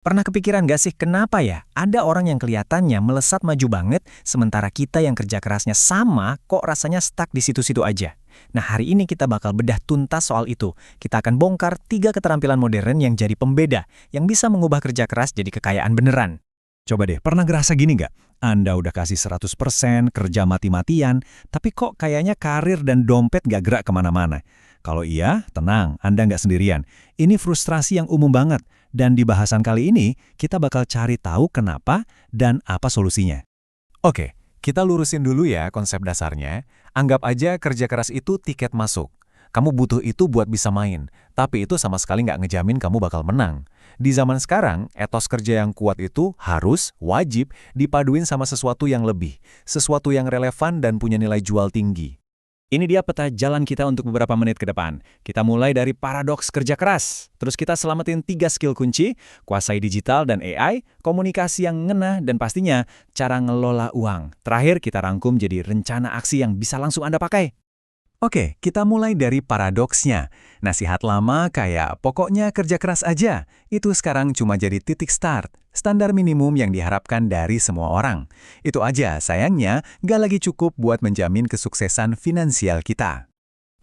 Pernah kepikiran gak sih kenapa ya ada orang yang kelihatannya melesat maju banget, sementara kita yang kerja kerasnya sama kok rasanya stuck di situ-situ aja? Nah, hari ini kita bakal bedah tuntas soal itu. Kita akan bongkar 3 keterampilan modern yang jadi pembeda, yang bisa mengubah kerja keras jadi kekayaan beneran. Coba deh, pernah ngerasa gini nggak? Anda udah kasih 100% kerja mati-matian, tapi kok kayaknya karir dan dompet nggak gerak kemana-mana? Kalau iya, tenang, Anda nggak sendirian. Ini frustrasi yang umum banget, dan di bahasan kali ini, kita bakal cari tahu kenapa dan apa solusinya. Oke, kita lurusin dulu ya konsep dasarnya. Anggap aja kerja keras itu tiket masuk. Kamu butuh itu buat bisa main, tapi itu sama sekali nggak ngejamin kamu bakal menang. Di zaman sekarang, etos kerja yang kuat itu harus, wajib, dipaduin sama sesuatu yang lebih, sesuatu yang relevan dan punya nilai jual tinggi. Ini dia peta jalan kita untuk beberapa menit ke depan. Kita mulai dari paradoks kerja keras. Terus kita selamatin 3 skill kunci, kuasai digital dan AI, komunikasi yang ngena, dan pastinya cara ngelola uang. Terakhir kita rangkum jadi rencana aksi yang bisa langsung Anda pakai. Oke, kita mulai dari paradoksnya. Nasihat lama kayak pokoknya kerja keras aja, itu sekarang cuma jadi titik start, standar minimum yang diharapkan dari semua orang. Itu aja, sayangnya, nggak lagi cukup buat menjamin kesuksesan finansial kita.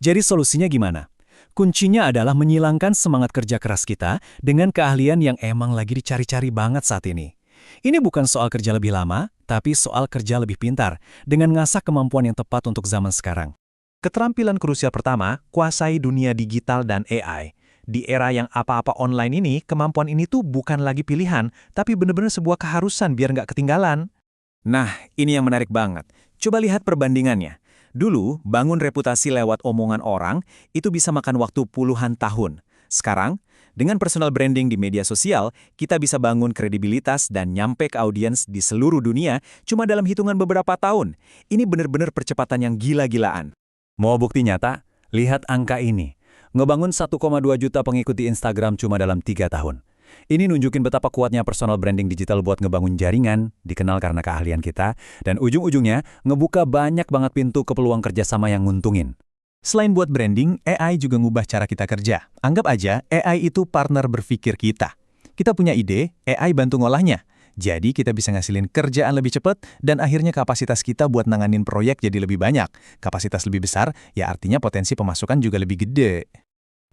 Jadi solusinya gimana? Kuncinya adalah menyilangkan semangat kerja keras kita dengan keahlian yang emang lagi dicari-cari banget saat ini. Ini bukan soal kerja lebih lama, tapi soal kerja lebih pintar, dengan ngasah kemampuan yang tepat untuk zaman sekarang. Keterampilan krusial pertama, kuasai dunia digital dan AI. Di era yang apa-apa online ini, kemampuan ini tuh bukan lagi pilihan, tapi benar-benar sebuah keharusan biar nggak ketinggalan. Nah, ini yang menarik banget. Coba lihat perbandingannya. Dulu, bangun reputasi lewat omongan orang, itu bisa makan waktu puluhan tahun. Sekarang, dengan personal branding di media sosial, kita bisa bangun kredibilitas dan nyampe ke audiens di seluruh dunia cuma dalam hitungan beberapa tahun. Ini benar-benar percepatan yang gila-gilaan. Mau bukti nyata? Lihat angka ini. Ngebangun 1,2 juta pengikuti Instagram cuma dalam 3 tahun. Ini nunjukin betapa kuatnya personal branding digital buat ngebangun jaringan, dikenal karena keahlian kita, dan ujung-ujungnya ngebuka banyak banget pintu ke peluang kerjasama yang nguntungin. Selain buat branding, AI juga ngubah cara kita kerja. Anggap aja AI itu partner berpikir kita. Kita punya ide, AI bantu ngolahnya. Jadi kita bisa ngasilin kerjaan lebih cepat dan akhirnya kapasitas kita buat nanganin proyek jadi lebih banyak. Kapasitas lebih besar, ya artinya potensi pemasukan juga lebih gede.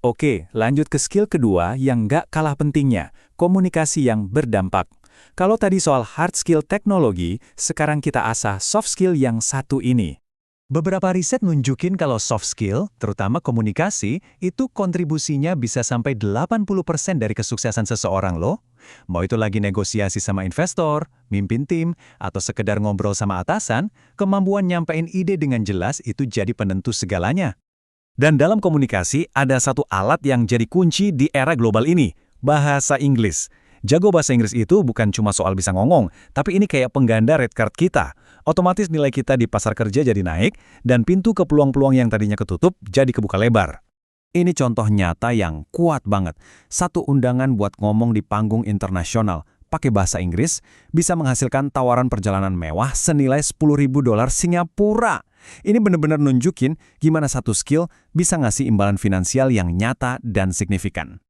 Oke, lanjut ke skill kedua yang nggak kalah pentingnya, komunikasi yang berdampak. Kalau tadi soal hard skill teknologi, sekarang kita asah soft skill yang satu ini. Beberapa riset nunjukin kalau soft skill, terutama komunikasi, itu kontribusinya bisa sampai 80% dari kesuksesan seseorang loh. Mau itu lagi negosiasi sama investor, mimpin tim, atau sekedar ngobrol sama atasan, kemampuan nyampein ide dengan jelas itu jadi penentu segalanya. Dan dalam komunikasi, ada satu alat yang jadi kunci di era global ini, bahasa Inggris. Jago bahasa Inggris itu bukan cuma soal bisa ngomong, tapi ini kayak pengganda red card kita. Otomatis nilai kita di pasar kerja jadi naik, dan pintu ke peluang-peluang yang tadinya ketutup jadi kebuka lebar. Ini contoh nyata yang kuat banget. Satu undangan buat ngomong di panggung internasional, pakai bahasa Inggris, bisa menghasilkan tawaran perjalanan mewah senilai $10.000 Singapura. Ini benar-benar nunjukin gimana satu skill bisa ngasih imbalan finansial yang nyata dan signifikan.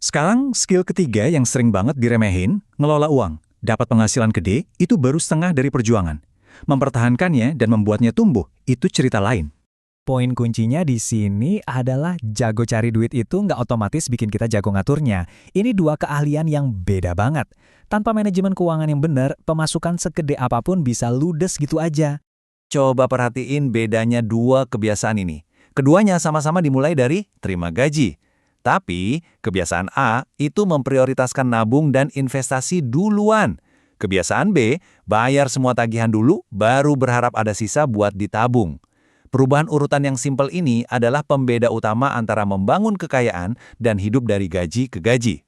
Sekarang, skill ketiga yang sering banget diremehin, ngelola uang. Dapat penghasilan gede, itu baru setengah dari perjuangan. Mempertahankannya dan membuatnya tumbuh, itu cerita lain. Poin kuncinya di sini adalah jago cari duit itu nggak otomatis bikin kita jago ngaturnya. Ini 2 keahlian yang beda banget. Tanpa manajemen keuangan yang benar, pemasukan segede apapun bisa ludes gitu aja. Coba perhatiin bedanya 2 kebiasaan ini. Keduanya sama-sama dimulai dari terima gaji. Tapi, kebiasaan A itu memprioritaskan nabung dan investasi duluan. Kebiasaan B, bayar semua tagihan dulu, baru berharap ada sisa buat ditabung. Perubahan urutan yang simpel ini adalah pembeda utama antara membangun kekayaan dan hidup dari gaji ke gaji.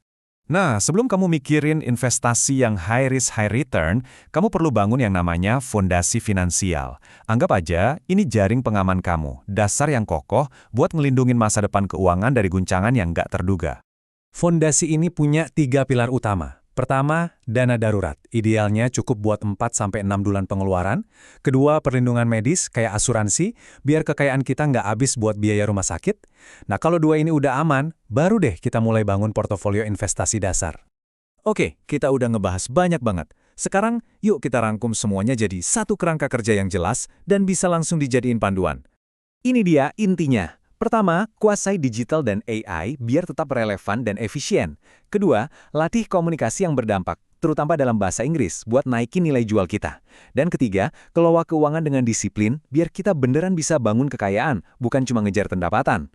Nah, sebelum kamu mikirin investasi yang high risk high return, kamu perlu bangun yang namanya fondasi finansial. Anggap aja ini jaring pengaman kamu, dasar yang kokoh buat ngelindungin masa depan keuangan dari guncangan yang nggak terduga. Fondasi ini punya 3 pilar utama. Pertama, dana darurat. Idealnya cukup buat 4-6 bulan pengeluaran. Kedua, perlindungan medis kayak asuransi, biar kekayaan kita nggak habis buat biaya rumah sakit. Nah, kalau 2 ini udah aman, baru deh kita mulai bangun portofolio investasi dasar. Oke, kita udah ngebahas banyak banget. Sekarang, yuk kita rangkum semuanya jadi satu kerangka kerja yang jelas dan bisa langsung dijadiin panduan. Ini dia intinya. Pertama, kuasai digital dan AI biar tetap relevan dan efisien. Kedua, latih komunikasi yang berdampak, terutama dalam bahasa Inggris, buat naikin nilai jual kita. Dan ketiga, kelola keuangan dengan disiplin biar kita beneran bisa bangun kekayaan, bukan cuma ngejar pendapatan.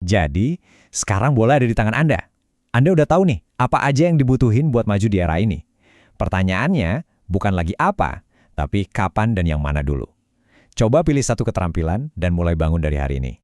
Jadi, sekarang bola ada di tangan Anda. Anda udah tahu nih, apa aja yang dibutuhin buat maju di era ini. Pertanyaannya, bukan lagi apa, tapi kapan dan yang mana dulu. Coba pilih satu keterampilan dan mulai bangun dari hari ini.